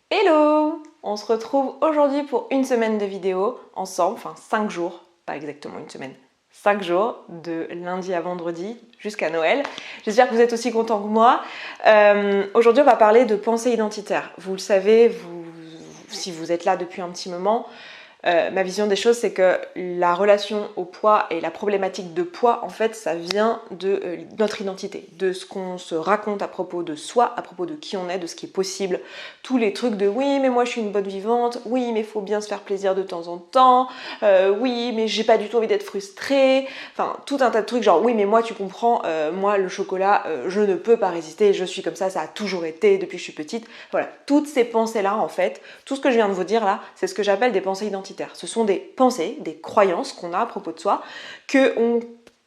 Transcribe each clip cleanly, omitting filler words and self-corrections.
Hello! On se retrouve aujourd'hui pour une semaine de vidéos ensemble, enfin 5 jours, pas exactement une semaine, 5 jours, de lundi à vendredi jusqu'à Noël. J'espère que vous êtes aussi contents que moi. Aujourd'hui on va parler de pensée identitaire. Vous le savez, si vous êtes là depuis un petit moment, ma vision des choses, c'est que la relation au poids et la problématique de poids, en fait, ça vient de notre identité, de ce qu'on se raconte à propos de soi, à propos de qui on est, de ce qui est possible. Tous les trucs de oui, mais moi je suis une bonne vivante, oui, mais il faut bien se faire plaisir de temps en temps, oui, mais j'ai pas du tout envie d'être frustrée, enfin, tout un tas de trucs genre oui, mais moi tu comprends, moi le chocolat, je ne peux pas résister, je suis comme ça a toujours été depuis que je suis petite. Voilà, toutes ces pensées-là, en fait, tout ce que je viens de vous dire là, c'est ce que j'appelle des pensées identitaires. Ce sont des pensées, des croyances qu'on a à propos de soi, qu'on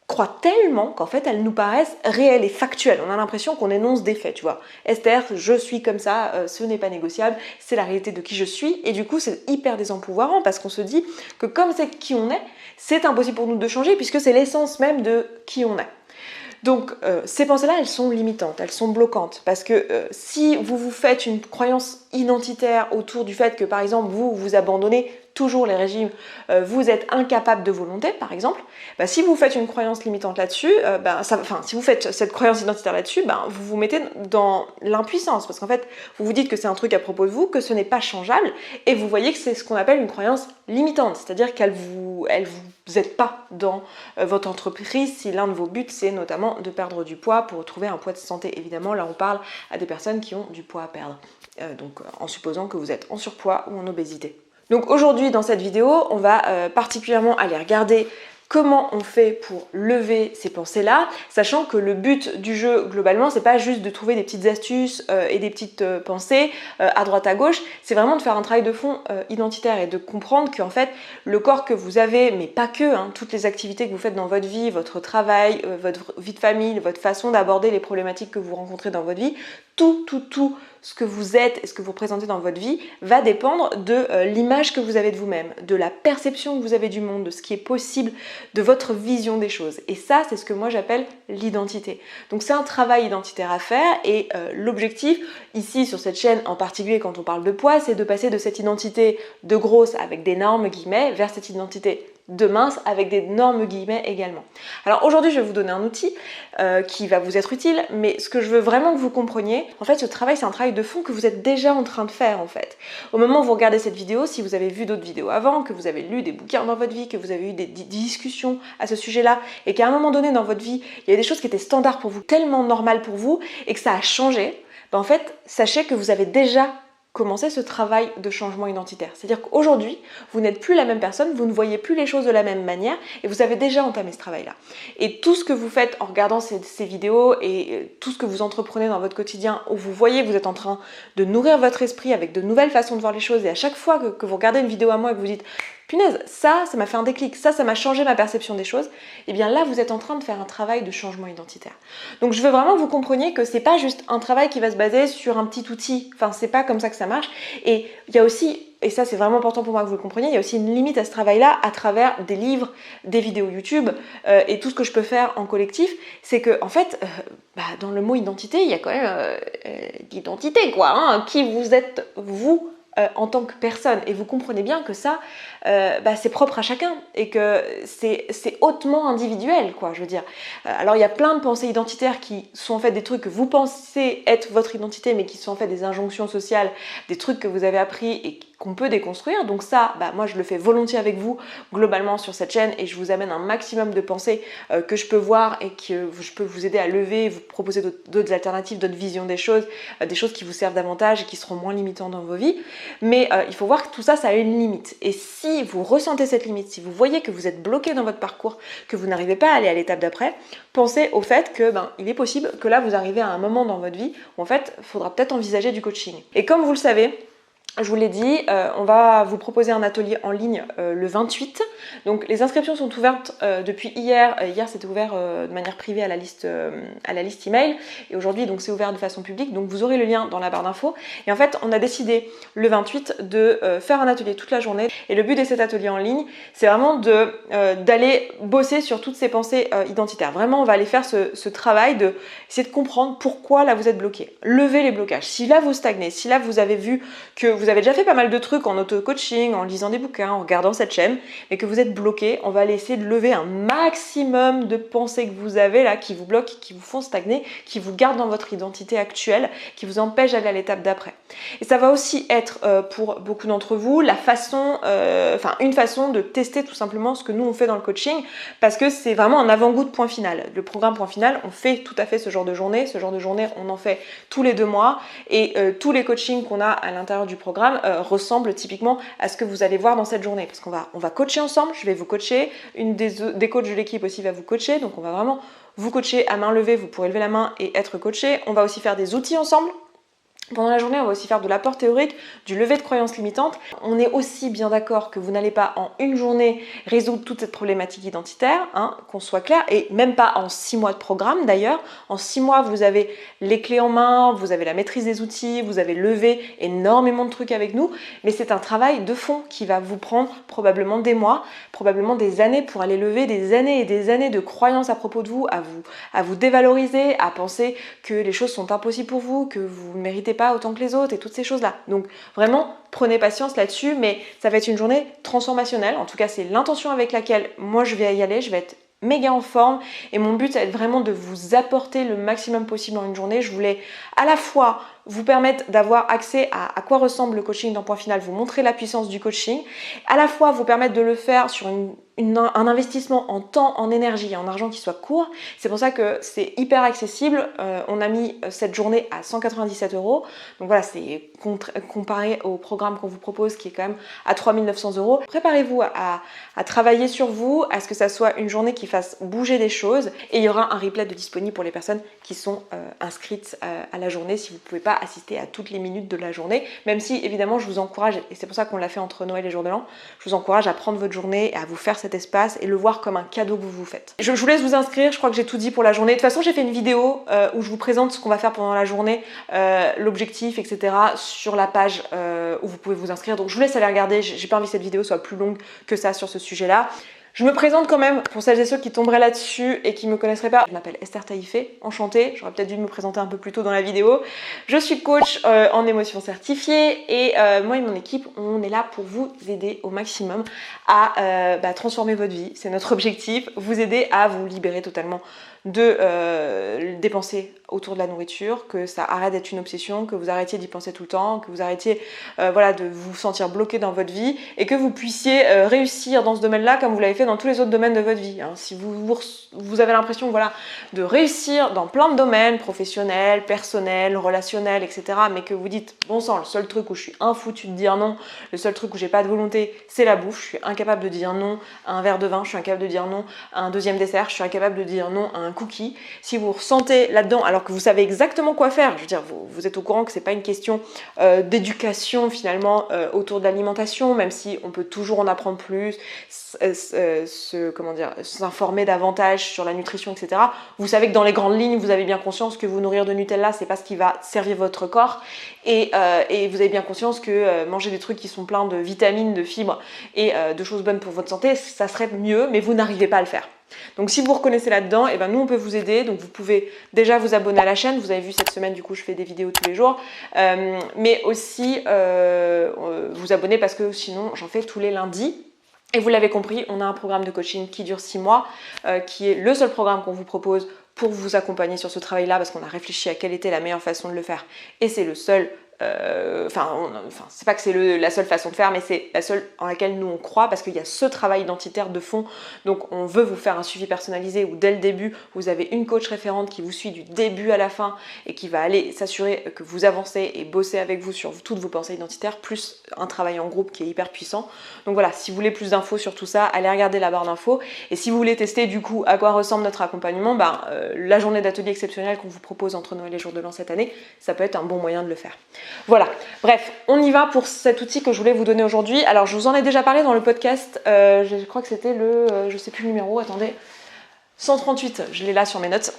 croit tellement qu'en fait elles nous paraissent réelles et factuelles. On a l'impression qu'on énonce des faits, tu vois. Esther, je suis comme ça, ce n'est pas négociable, c'est la réalité de qui je suis. Et du coup, c'est hyper désempouvoirant parce qu'on se dit que comme c'est qui on est, c'est impossible pour nous de changer puisque c'est l'essence même de qui on est. Donc ces pensées-là, elles sont limitantes, elles sont bloquantes, parce que si vous vous faites une croyance identitaire autour du fait que par exemple vous abandonnez toujours les régimes, vous êtes incapable de volonté par exemple, bah, si vous faites une croyance limitante là-dessus, si vous faites cette croyance identitaire là-dessus, vous vous mettez dans l'impuissance, parce qu'en fait vous vous dites que c'est un truc à propos de vous, que ce n'est pas changeable, et vous voyez que c'est ce qu'on appelle une croyance limitante, c'est-à-dire qu'elle vous aide pas dans votre entreprise si l'un de vos buts c'est notamment de perdre du poids pour retrouver un poids de santé. Évidemment, là on parle à des personnes qui ont du poids à perdre, en supposant que vous êtes en surpoids ou en obésité. Donc aujourd'hui dans cette vidéo, on va particulièrement aller regarder comment on fait pour lever ces pensées-là, sachant que le but du jeu, globalement, c'est pas juste de trouver des petites astuces et des petites pensées à droite à gauche, c'est vraiment de faire un travail de fond identitaire et de comprendre qu'en fait, le corps que vous avez, mais pas que, toutes les activités que vous faites dans votre vie, votre travail, votre vie de famille, votre façon d'aborder les problématiques que vous rencontrez dans votre vie, tout ce que vous êtes et ce que vous représentez dans votre vie va dépendre de l'image que vous avez de vous-même, de la perception que vous avez du monde, de ce qui est possible, de votre vision des choses. Et ça, c'est ce que moi j'appelle l'identité. Donc c'est un travail identitaire à faire et l'objectif ici sur cette chaîne en particulier quand on parle de poids, c'est de passer de cette identité de grosse avec d'énormes guillemets vers cette identité de mince avec d'énormes guillemets également. Alors aujourd'hui je vais vous donner un outil qui va vous être utile, mais ce que je veux vraiment que vous compreniez, en fait ce travail c'est un travail de fond que vous êtes déjà en train de faire en fait. Au moment où vous regardez cette vidéo, si vous avez vu d'autres vidéos avant, que vous avez lu des bouquins dans votre vie, que vous avez eu des discussions à ce sujet-là, et qu'à un moment donné dans votre vie, il y a des choses qui étaient standards pour vous, tellement normales pour vous, et que ça a changé, en fait sachez que vous avez déjà commencer ce travail de changement identitaire. C'est-à-dire qu'aujourd'hui, vous n'êtes plus la même personne, vous ne voyez plus les choses de la même manière et vous avez déjà entamé ce travail-là. Et tout ce que vous faites en regardant ces vidéos et tout ce que vous entreprenez dans votre quotidien où vous voyez que vous êtes en train de nourrir votre esprit avec de nouvelles façons de voir les choses et à chaque fois que vous regardez une vidéo à moi et que vous dites punaise, ça m'a fait un déclic, ça m'a changé ma perception des choses, et bien là vous êtes en train de faire un travail de changement identitaire. Donc je veux vraiment que vous compreniez que c'est pas juste un travail qui va se baser sur un petit outil, enfin c'est pas comme ça que ça marche, et il y a aussi, et ça c'est vraiment important pour moi que vous le compreniez, il y a aussi une limite à ce travail-là à travers des livres, des vidéos YouTube et tout ce que je peux faire en collectif, c'est que en fait, dans le mot identité, il y a quand même l'identité quoi, qui vous êtes vous en tant que personne, et vous comprenez bien que ça c'est propre à chacun et que c'est hautement individuel quoi, je veux dire. Alors il y a plein de pensées identitaires qui sont en fait des trucs que vous pensez être votre identité mais qui sont en fait des injonctions sociales, des trucs que vous avez appris et qu'on peut déconstruire, donc ça moi je le fais volontiers avec vous globalement sur cette chaîne et je vous amène un maximum de pensées que je peux voir et que je peux vous aider à lever, vous proposer d'autres alternatives, d'autres visions des choses qui vous servent davantage et qui seront moins limitantes dans vos vies. Mais il faut voir que tout ça, ça a une limite. Et si vous ressentez cette limite, si vous voyez que vous êtes bloqué dans votre parcours, que vous n'arrivez pas à aller à l'étape d'après, pensez au fait que il est possible que là, vous arrivez à un moment dans votre vie où en fait, il faudra peut-être envisager du coaching. Et comme vous le savez, Je vous l'ai dit, on va vous proposer un atelier en ligne le 28. Donc les inscriptions sont ouvertes depuis hier. Hier c'était ouvert de manière privée à la liste email. Et aujourd'hui donc c'est ouvert de façon publique. Donc vous aurez le lien dans la barre d'infos. Et en fait on a décidé le 28 de faire un atelier toute la journée. Et le but de cet atelier en ligne, c'est vraiment d'aller bosser sur toutes ces pensées identitaires. Vraiment on va aller faire ce travail de essayer de comprendre pourquoi là vous êtes bloqué. Lever les blocages. Si là vous stagnez, si là vous avez vu que vous avez déjà fait pas mal de trucs en auto-coaching, en lisant des bouquins, en regardant cette chaîne, mais que vous êtes bloqué, on va aller essayer de lever un maximum de pensées que vous avez là, qui vous bloquent, qui vous font stagner, qui vous gardent dans votre identité actuelle, qui vous empêchent d'aller à l'étape d'après. Et ça va aussi être pour beaucoup d'entre vous une façon de tester tout simplement ce que nous on fait dans le coaching, parce que c'est vraiment un avant-goût de Point Final. Le programme Point Final, on fait tout à fait ce genre de journée. Ce genre de journée, on en fait tous les 2 mois, et tous les coachings qu'on a à l'intérieur du programme ressemble typiquement à ce que vous allez voir dans cette journée, parce qu'on va coacher ensemble, je vais vous coacher, une des coachs de l'équipe aussi va vous coacher, donc on va vraiment vous coacher à main levée, vous pourrez lever la main et être coaché. On va aussi faire des outils ensemble. Pendant la journée, on va aussi faire de l'apport théorique, du lever de croyances limitantes. On est aussi bien d'accord que vous n'allez pas en une journée résoudre toute cette problématique identitaire, qu'on soit clair, et même pas en 6 mois de programme d'ailleurs. En 6 mois, vous avez les clés en main, vous avez la maîtrise des outils, vous avez levé énormément de trucs avec nous, mais c'est un travail de fond qui va vous prendre probablement des mois, probablement des années pour aller lever des années et des années de croyances à propos de vous, à vous dévaloriser, à penser que les choses sont impossibles pour vous, que vous ne méritez pas autant que les autres et toutes ces choses-là. Donc vraiment, prenez patience là-dessus, mais ça va être une journée transformationnelle. En tout cas, c'est l'intention avec laquelle moi je vais y aller. Je vais être méga en forme et mon but, ça va être vraiment de vous apporter le maximum possible dans une journée. Je voulais à la fois vous permettre d'avoir accès à quoi ressemble le coaching dans Point Final, vous montrer la puissance du coaching, à la fois vous permettre de le faire sur un investissement en temps, en énergie et en argent qui soit court. C'est pour ça que c'est hyper accessible. On a mis cette journée à 197 €. Donc voilà, c'est comparé au programme qu'on vous propose qui est quand même à 3 900 €. Préparez-vous à travailler sur vous, à ce que ça soit une journée qui fasse bouger des choses, et il y aura un replay de disponible pour les personnes qui sont inscrites à la journée si vous ne pouvez pas assister à toutes les minutes de la journée, même si évidemment je vous encourage, et c'est pour ça qu'on l'a fait entre Noël et Jour de l'An, je vous encourage à prendre votre journée et à vous faire cet espace et le voir comme un cadeau que vous vous faites. Je vous laisse vous inscrire, je crois que j'ai tout dit pour la journée. De toute façon, j'ai fait une vidéo où je vous présente ce qu'on va faire pendant la journée, l'objectif, etc. sur la page où vous pouvez vous inscrire. Donc je vous laisse aller regarder, j'ai pas envie que cette vidéo soit plus longue que ça sur ce sujet-là. Je me présente quand même pour celles et ceux qui tomberaient là-dessus et qui ne me connaisseraient pas. Je m'appelle Esther Taïfé, enchantée. J'aurais peut-être dû me présenter un peu plus tôt dans la vidéo. Je suis coach en émotion certifiée et moi et mon équipe, on est là pour vous aider au maximum à transformer votre vie. C'est notre objectif, vous aider à vous libérer totalement des pensées autour de la nourriture, que ça arrête d'être une obsession, que vous arrêtiez d'y penser tout le temps, que vous arrêtiez de vous sentir bloqué dans votre vie et que vous puissiez réussir dans ce domaine-là comme vous l'avez fait dans tous les autres domaines de votre vie. Si vous avez l'impression de réussir dans plein de domaines, professionnels, personnels, relationnels, etc., mais que vous dites, bon sang, le seul truc où je suis infoutu de dire non, le seul truc où j'ai pas de volonté, c'est la bouffe, je suis incapable de dire non à un verre de vin, je suis incapable de dire non à un deuxième dessert, je suis incapable de dire non à un cookie. Si vous ressentez là-dedans, alors que vous savez exactement quoi faire, je veux dire, vous êtes au courant que c'est pas une question d'éducation finalement autour de l'alimentation, même si on peut toujours en apprendre plus, s'informer davantage sur la nutrition, etc. Vous savez que dans les grandes lignes, vous avez bien conscience que vous nourrir de Nutella, c'est pas ce qui va servir votre corps, et vous avez bien conscience que manger des trucs qui sont pleins de vitamines, de fibres et de choses bonnes pour votre santé, ça serait mieux, mais vous n'arrivez pas à le faire. Donc si vous reconnaissez là-dedans, nous on peut vous aider. Donc vous pouvez déjà vous abonner à la chaîne. Vous avez vu cette semaine, du coup je fais des vidéos tous les jours, mais aussi vous abonner parce que sinon j'en fais tous les lundis. Et vous l'avez compris, on a un programme de coaching qui dure 6 mois, qui est le seul programme qu'on vous propose pour vous accompagner sur ce travail-là, parce qu'on a réfléchi à quelle était la meilleure façon de le faire, et c'est le seul. C'est pas que c'est la seule façon de faire, mais c'est la seule en laquelle nous on croit, parce qu'il y a ce travail identitaire de fond. Donc on veut vous faire un suivi personnalisé où dès le début vous avez une coach référente qui vous suit du début à la fin et qui va aller s'assurer que vous avancez et bosser avec vous sur toutes vos pensées identitaires, plus un travail en groupe qui est hyper puissant. Donc voilà, si vous voulez plus d'infos sur tout ça, allez regarder la barre d'infos. Et si vous voulez tester du coup à quoi ressemble notre accompagnement, la journée d'atelier exceptionnelle qu'on vous propose entre Noël et Jour de l'An cette année, ça peut être un bon moyen de le faire. Voilà, bref, on y va pour cet outil que je voulais vous donner aujourd'hui. Alors je vous en ai déjà parlé dans le podcast, je crois que c'était je sais plus le numéro, attendez, 138, je l'ai là sur mes notes.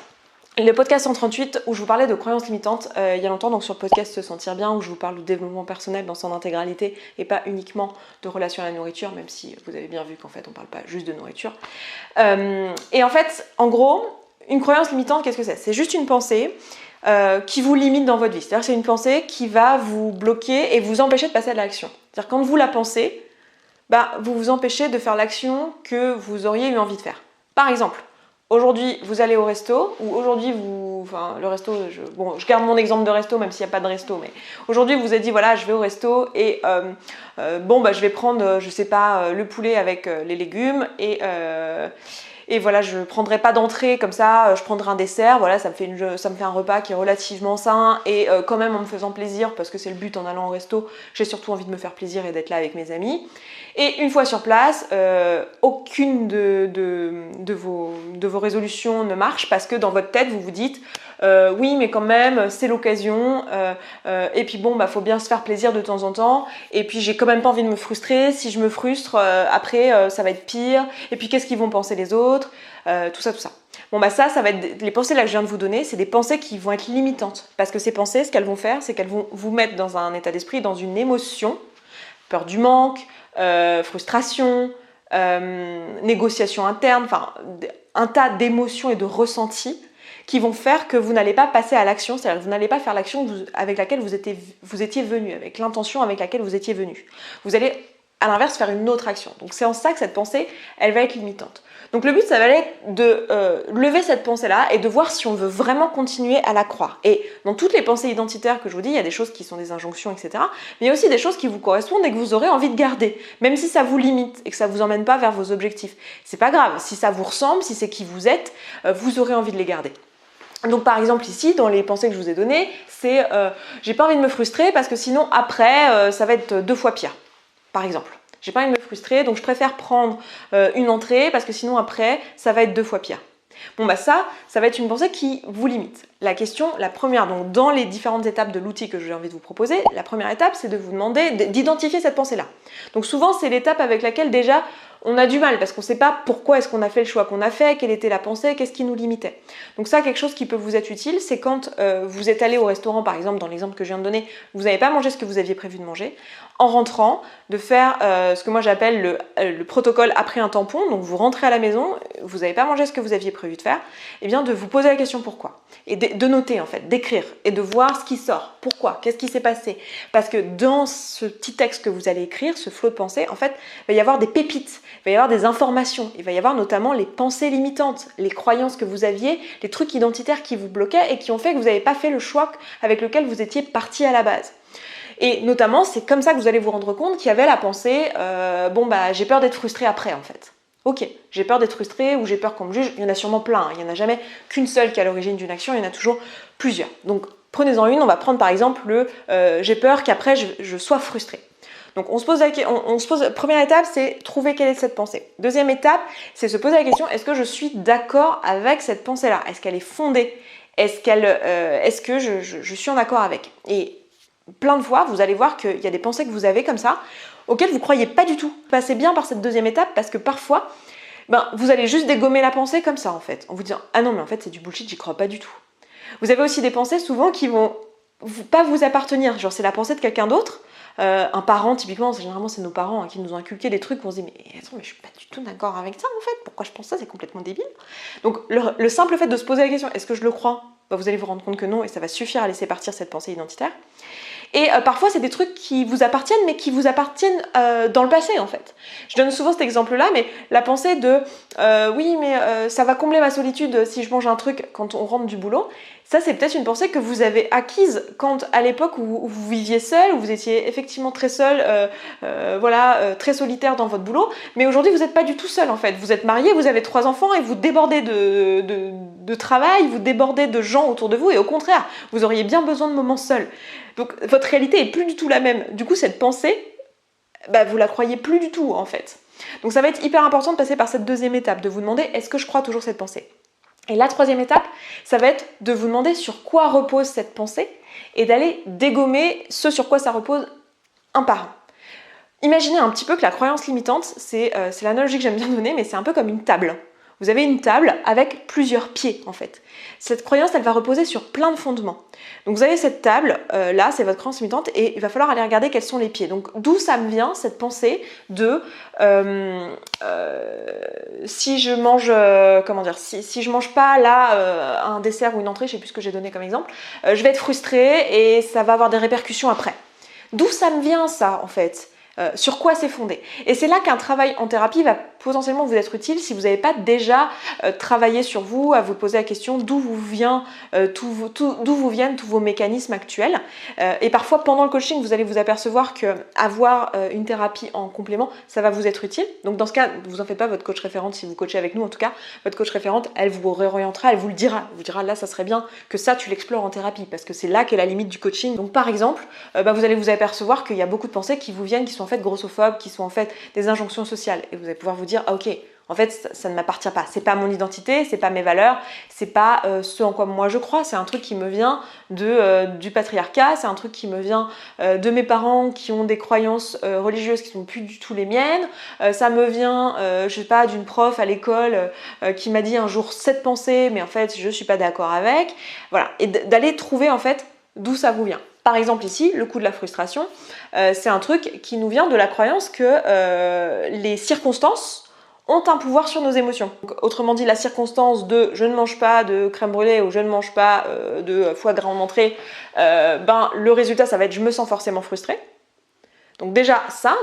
Le podcast 138 où je vous parlais de croyances limitantes il y a longtemps, donc sur le podcast Se Sentir Bien, où je vous parle de développement personnel dans son intégralité et pas uniquement de relation à la nourriture, même si vous avez bien vu qu'en fait on parle pas juste de nourriture. Et en fait, en gros, une croyance limitante, qu'est-ce que c'est ? C'est juste une pensée qui vous limite dans votre vie. C'est-à-dire que c'est une pensée qui va vous bloquer et vous empêcher de passer à l'action. C'est-à-dire quand vous la pensez, vous vous empêchez de faire l'action que vous auriez eu envie de faire. Par exemple, aujourd'hui, vous allez au resto, ou aujourd'hui, le resto, je garde mon exemple de resto, même s'il n'y a pas de resto, mais aujourd'hui, vous vous êtes dit, voilà, je vais au resto et je vais prendre, je sais pas, le poulet avec les légumes et voilà, je ne prendrai pas d'entrée comme ça, je prendrai un dessert, voilà, ça me fait un repas qui est relativement sain et quand même en me faisant plaisir, parce que c'est le but en allant au resto, j'ai surtout envie de me faire plaisir et d'être là avec mes amis. Et une fois sur place, aucune de vos résolutions ne marche parce que dans votre tête, vous vous dites oui, mais quand même, c'est l'occasion. Et puis bon, faut bien se faire plaisir de temps en temps. Et puis j'ai quand même pas envie de me frustrer. Si je me frustre, après, ça va être pire. Et puis qu'est-ce qu'ils vont penser les autres ? Tout ça. Bon, ça va être les pensées là que je viens de vous donner, c'est des pensées qui vont être limitantes. Parce que ces pensées, ce qu'elles vont faire, c'est qu'elles vont vous mettre dans un état d'esprit, dans une émotion, peur du manque, frustration, négociation interne, un tas d'émotions et de ressentis qui vont faire que vous n'allez pas passer à l'action, c'est-à-dire que vous n'allez pas faire l'action avec laquelle vous étiez venu, avec l'intention avec laquelle vous étiez venu. Vous allez, à l'inverse, faire une autre action. Donc c'est en ça que cette pensée, elle va être limitante. Donc le but, ça va être de lever cette pensée-là et de voir si on veut vraiment continuer à la croire. Et dans toutes les pensées identitaires que je vous dis, il y a des choses qui sont des injonctions, etc. Mais il y a aussi des choses qui vous correspondent et que vous aurez envie de garder, même si ça vous limite et que ça ne vous emmène pas vers vos objectifs. C'est pas grave, si ça vous ressemble, si c'est qui vous êtes, vous aurez envie de les garder. Donc par exemple ici, dans les pensées que je vous ai données, c'est j'ai pas envie de me frustrer parce que sinon après, ça va être 2 fois pire, par exemple. J'ai pas envie de me frustrer, donc je préfère prendre une entrée parce que sinon après, ça va être 2 fois pire. Bon ça va être une pensée qui vous limite. La première, donc dans les différentes étapes de l'outil que j'ai envie de vous proposer, la première étape, c'est de vous demander d'identifier cette pensée-là. Donc souvent, c'est l'étape avec laquelle déjà on a du mal parce qu'on ne sait pas pourquoi est-ce qu'on a fait le choix qu'on a fait, quelle était la pensée, qu'est-ce qui nous limitait. Donc ça, quelque chose qui peut vous être utile, c'est quand vous êtes allé au restaurant, par exemple, dans l'exemple que je viens de donner, vous n'avez pas mangé ce que vous aviez prévu de manger. En rentrant, de faire ce que moi j'appelle le protocole après un tampon. Donc vous rentrez à la maison, vous n'avez pas mangé ce que vous aviez prévu de faire, et bien de vous poser la question pourquoi. Et de noter en fait, d'écrire et de voir ce qui sort. Pourquoi ? Qu'est-ce qui s'est passé ? Parce que dans ce petit texte que vous allez écrire, ce flot de pensée, en fait, il va y avoir des pépites, il va y avoir des informations, il va y avoir notamment les pensées limitantes, les croyances que vous aviez, les trucs identitaires qui vous bloquaient et qui ont fait que vous n'avez pas fait le choix avec lequel vous étiez parti à la base. Et notamment, c'est comme ça que vous allez vous rendre compte qu'il y avait la pensée j'ai peur d'être frustrée après en fait. Ok, j'ai peur d'être frustrée ou j'ai peur qu'on me juge, il y en a sûrement plein, il n'y en a jamais qu'une seule qui est à l'origine d'une action, il y en a toujours plusieurs. Donc prenez-en une, on va prendre par exemple j'ai peur qu'après je sois frustrée. Donc on se pose première étape, c'est trouver quelle est cette pensée. Deuxième étape, c'est se poser la question, est-ce que je suis d'accord avec cette pensée-là ? Est-ce qu'elle est fondée ? Est-ce que je suis en accord avec ? Et plein de fois, vous allez voir qu'il y a des pensées que vous avez comme ça, auxquelles vous ne croyez pas du tout. Passez bien par cette deuxième étape parce que parfois, vous allez juste dégommer la pensée comme ça en fait, en vous disant « Ah non mais en fait c'est du bullshit, j'y crois pas du tout ». Vous avez aussi des pensées souvent qui vont pas vous appartenir, genre c'est la pensée de quelqu'un d'autre, un parent typiquement, généralement c'est nos parents qui nous ont inculqué des trucs où on se dit « Mais attends, mais je suis pas du tout d'accord avec ça en fait, pourquoi je pense ça, c'est complètement débile ». Donc le simple fait de se poser la question « Est-ce que je le crois ?» Vous allez vous rendre compte que non et ça va suffire à laisser partir cette pensée identitaire. Et parfois, c'est des trucs qui vous appartiennent, mais qui vous appartiennent dans le passé, en fait. Je donne souvent cet exemple-là, mais la pensée de oui, mais ça va combler ma solitude si je mange un truc quand on rentre du boulot, ça, c'est peut-être une pensée que vous avez acquise quand, à l'époque où vous viviez seul, où vous étiez effectivement très seul, très solitaire dans votre boulot, mais aujourd'hui, vous n'êtes pas du tout seul, en fait. Vous êtes marié, vous avez 3 enfants et vous débordez de travail, vous débordez de gens autour de vous, et au contraire, vous auriez bien besoin de moments seuls. Donc votre réalité est plus du tout la même. Du coup, cette pensée, vous la croyez plus du tout en fait. Donc ça va être hyper important de passer par cette deuxième étape, de vous demander est-ce que je crois toujours cette pensée ? Et la troisième étape, ça va être de vous demander sur quoi repose cette pensée et d'aller dégommer ce sur quoi ça repose un par un. Imaginez un petit peu que la croyance limitante, c'est l'analogie que j'aime bien donner, mais c'est un peu comme une table. Vous avez une table avec plusieurs pieds en fait. Cette croyance, elle va reposer sur plein de fondements. Donc vous avez cette table, là c'est votre croyance limitante et il va falloir aller regarder quels sont les pieds. Donc d'où ça me vient cette pensée de si je mange, si je mange pas là un dessert ou une entrée, je sais plus ce que j'ai donné comme exemple, je vais être frustrée et ça va avoir des répercussions après. D'où ça me vient ça en fait? Sur quoi c'est fondé. Et c'est là qu'un travail en thérapie va potentiellement vous être utile si vous n'avez pas déjà travaillé sur vous, à vous poser la question d'où vous viennent tous vos mécanismes actuels. Et parfois pendant le coaching, vous allez vous apercevoir qu'avoir une thérapie en complément, ça va vous être utile. Donc dans ce cas, ne vous en faites pas, votre coach référente, si vous coachez avec nous en tout cas, votre coach référente, elle vous réorientera, elle vous le dira. Elle vous dira là, ça serait bien que ça, tu l'explores en thérapie parce que c'est là qu'est la limite du coaching. Donc par exemple, vous allez vous apercevoir qu'il y a beaucoup de pensées qui vous viennent, qui sont en fait grossophobes, qui sont en fait des injonctions sociales. Et vous allez pouvoir vous dire, ah ok, en fait ça ne m'appartient pas, c'est pas mon identité, c'est pas mes valeurs, c'est pas ce en quoi moi je crois, c'est un truc qui me vient du patriarcat, c'est un truc qui me vient de mes parents qui ont des croyances religieuses qui sont plus du tout les miennes, ça me vient, je sais pas, d'une prof à l'école qui m'a dit un jour cette pensée, mais en fait je suis pas d'accord avec, voilà, et d'aller trouver en fait d'où ça vous vient. Par exemple ici, le coup de la frustration, c'est un truc qui nous vient de la croyance que les circonstances ont un pouvoir sur nos émotions. Donc, autrement dit, la circonstance de je ne mange pas de crème brûlée ou je ne mange pas de foie gras en entrée, le résultat ça va être je me sens forcément frustrée. Donc déjà ça,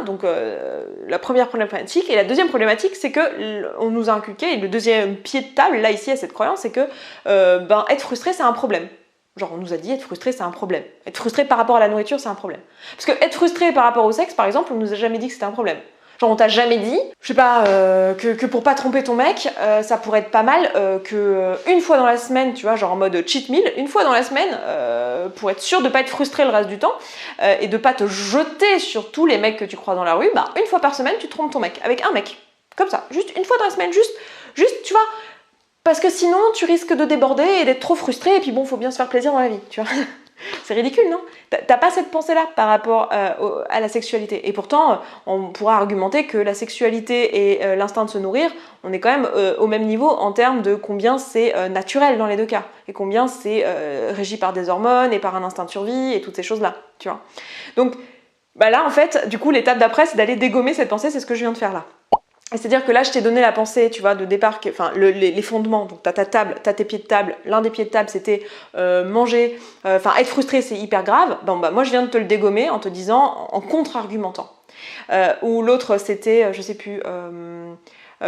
la première problématique. Et la deuxième problématique, c'est que on nous a inculqué, et le deuxième pied de table, là ici à cette croyance, c'est que être frustré c'est un problème. Genre on nous a dit être frustré c'est un problème. Être frustré par rapport à la nourriture c'est un problème. Parce que être frustré par rapport au sexe par exemple, on nous a jamais dit que c'était un problème. Genre on t'a jamais dit, je sais pas, que pour pas tromper ton mec, ça pourrait être pas mal que une fois dans la semaine, tu vois, genre en mode cheat meal, une fois dans la semaine, pour être sûr de pas être frustré le reste du temps et de pas te jeter sur tous les mecs que tu crois dans la rue, une fois par semaine tu trompes ton mec, avec un mec. Comme ça, juste une fois dans la semaine, juste tu vois. Parce que sinon, tu risques de déborder et d'être trop frustré, et puis bon, faut bien se faire plaisir dans la vie, tu vois. C'est ridicule, non? T'as pas cette pensée-là par rapport à la sexualité. Et pourtant, on pourra argumenter que la sexualité et l'instinct de se nourrir, on est quand même au même niveau en termes de combien c'est naturel dans les deux cas, et combien c'est régi par des hormones et par un instinct de survie et toutes ces choses-là, tu vois. Donc là, en fait, du coup, l'étape d'après, c'est d'aller dégommer cette pensée, c'est ce que je viens de faire là. C'est-à-dire que là, je t'ai donné la pensée, tu vois, de départ, enfin, les fondements. Donc, t'as ta table, t'as tes pieds de table. L'un des pieds de table, c'était manger, être frustré, c'est hyper grave. Moi, je viens de te le dégommer en te disant, en contre-argumentant. Ou l'autre, c'était, je sais plus,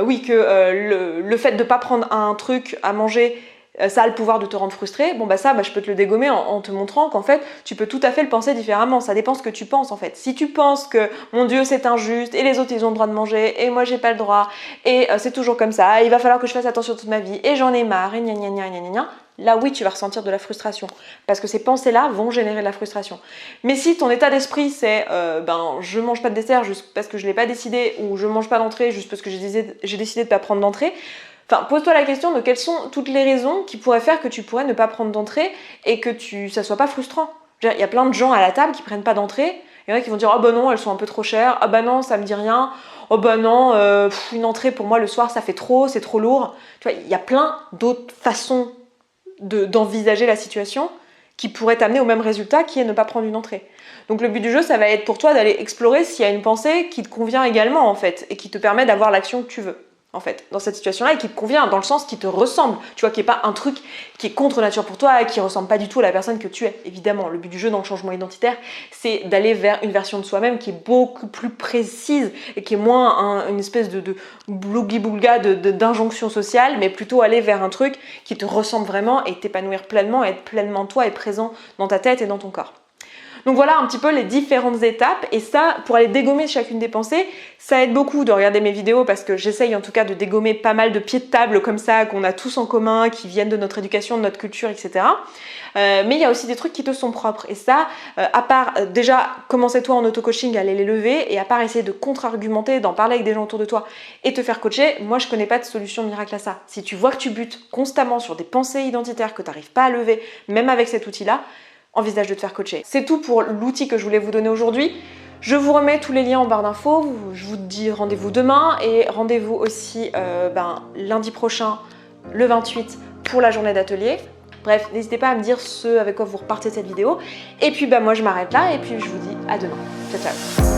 oui, que le fait de pas prendre un truc à manger, ça a le pouvoir de te rendre frustré, je peux te le dégommer en te montrant qu'en fait tu peux tout à fait le penser différemment, ça dépend ce que tu penses en fait. Si tu penses que mon Dieu c'est injuste et les autres ils ont le droit de manger et moi j'ai pas le droit et c'est toujours comme ça, il va falloir que je fasse attention toute ma vie et j'en ai marre et gna gna gna gna gna, là oui tu vas ressentir de la frustration parce que ces pensées là vont générer de la frustration. Mais si ton état d'esprit c'est je mange pas de dessert juste parce que je l'ai pas décidé ou je mange pas d'entrée juste parce que j'ai décidé de pas prendre d'entrée, enfin, pose-toi la question de quelles sont toutes les raisons qui pourraient faire que tu pourrais ne pas prendre d'entrée et que ça soit pas frustrant. Il y a plein de gens à la table qui prennent pas d'entrée. Il y en a qui vont dire « Ah bah non, elles sont un peu trop chères. Ah bah non, ça me dit rien. Oh bah non, une entrée pour moi le soir ça fait trop, c'est trop lourd. » Tu vois, il y a plein d'autres façons d'envisager la situation qui pourraient t'amener au même résultat qui est ne pas prendre une entrée. Donc le but du jeu, ça va être pour toi d'aller explorer s'il y a une pensée qui te convient également en fait et qui te permet d'avoir l'action que tu veux. En fait, dans cette situation-là, et qui te convient, dans le sens qui te ressemble, tu vois, qui n'est pas un truc qui est contre nature pour toi et qui ressemble pas du tout à la personne que tu es. Évidemment, le but du jeu dans le changement identitaire, c'est d'aller vers une version de soi-même qui est beaucoup plus précise et qui est moins une espèce de blougli-boulga d'injonction sociale, mais plutôt aller vers un truc qui te ressemble vraiment et t'épanouir pleinement, être pleinement toi et présent dans ta tête et dans ton corps. Donc voilà un petit peu les différentes étapes et ça, pour aller dégommer chacune des pensées, ça aide beaucoup de regarder mes vidéos parce que j'essaye en tout cas de dégommer pas mal de pieds de table comme ça qu'on a tous en commun, qui viennent de notre éducation, de notre culture, etc. Mais il y a aussi des trucs qui te sont propres et ça, à part déjà commencer toi en auto-coaching à aller les lever et à part essayer de contre-argumenter, d'en parler avec des gens autour de toi et te faire coacher, moi je connais pas de solution miracle à ça. Si tu vois que tu butes constamment sur des pensées identitaires que tu n'arrives pas à lever, même avec cet outil-là, envisage de te faire coacher. C'est tout pour l'outil que je voulais vous donner aujourd'hui. Je vous remets tous les liens en barre d'infos. Je vous dis rendez-vous demain et rendez-vous aussi lundi prochain, le 28, pour la journée d'atelier. Bref, n'hésitez pas à me dire ce avec quoi vous repartez de cette vidéo. Et puis moi je m'arrête là et puis je vous dis à demain. Ciao ciao.